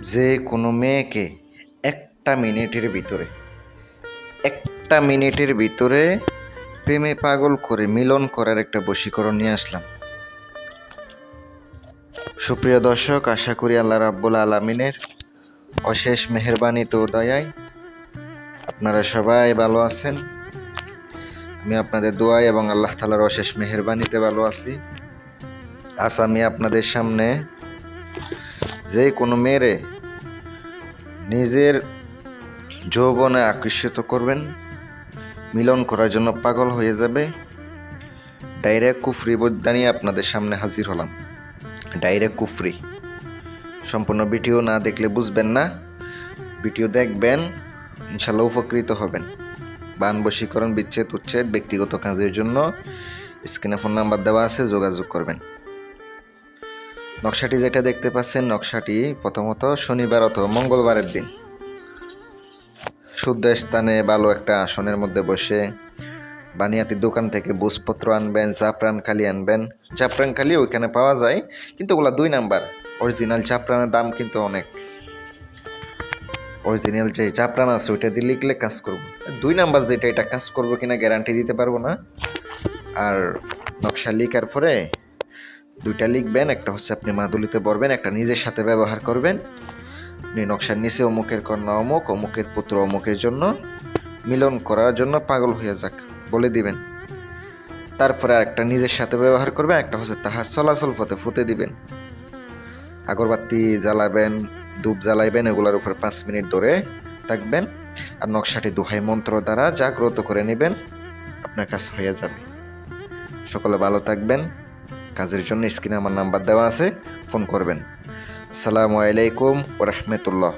যে কোনো মেয়েকে একটা মিনিটের ভিতরে প্রেমে পাগল করে মিলন করার একটা বশীকরণ নিয়ে আসলাম। সুপ্রিয় দর্শক, আশা করি আল্লাহ রাব্বুল আলামিনের অশেষ মেহেরবানিতে ও দয়ায় আপনারা সবাই ভালো আছেন। আমি আপনাদের দোয়ায় এবং আল্লাহ তাআলার অশেষ মেহেরবানিতে ভালো আছি। আজ আমি আপনাদের সামনে যে কোনো মেয়েরে নিজের যৌবনে আকর্ষিত করবেন, মিলন করার জন্য পাগল হয়ে যাবে, ডাইরেক্ট কুফরি বৈদ্যা নিয়ে আপনাদের সামনে হাজির হলাম। ডাইরেক্ট কুফরি। সম্পূর্ণ ভিডিও না দেখলে বুঝবেন না, ভিডিও দেখবেন, ইনশাল্লাহ উপকৃত হবেন। বান বশীকরণ, বিচ্ছেদ, উচ্ছেদ, ব্যক্তিগত কাজের জন্য স্ক্রিনে ফোন নাম্বার দেওয়া আছে, যোগাযোগ করবেন। নকশাটি যেটা দেখতে পাচ্ছেন, নকশাটি প্রথমত শনিবার অথবা মঙ্গলবারের দিন শুদ্ধ স্থানে ভালো একটা আসনের মধ্যে বসে বানিয়াতির দোকান থেকে বুঝপত্র আনবেন, জাফরান কালি আনবেন। জাফরান কালি ওইখানে পাওয়া যায়, কিন্তু ওগুলা 2 নাম্বার। অরিজিনাল জাফরানের দাম কিন্তু অনেক। অরিজিনাল যে জাফরান আছে ওইটা দিয়ে লিখলে কাজ করবো। 2 নাম্বার যেটা, এটা কাজ করবো কিনা গ্যারান্টি দিতে পারবো না। আর নকশা লিখার পরে 2টা লিখবেন, একটা হচ্ছে আপনি মাদুলিতে বলবেন, একটা নিজের সাথে ব্যবহার করবেন। আপনি নকশার নিচে অমুকের কন্যা অমুক, অমুকের পুত্র অমুকের জন্য মিলন করার জন্য পাগল হয়ে যাক বলে দিবেন। তারপরে আরেকটা নিজের সাথে ব্যবহার করবেন, একটা হচ্ছে তাহার চলাচল পথে ফুতে দিবেন। আগরবাতি জ্বালাবেন, ধূপ জ্বালাইবেন, এগুলোর উপর 5 মিনিট ধরে থাকবেন। আর নকশাটি দোহাই মন্ত্র দ্বারা জাগ্রত করে নেবেন, আপনার কাজ হয়ে যাবে। সকলে ভালো থাকবেন। কাজের জন্য স্ক্রিনে আমার নাম্বার দেওয়া আছে, ফোন করবেন। আসসালামু আলাইকুম ওয়া রাহমাতুল্লাহ।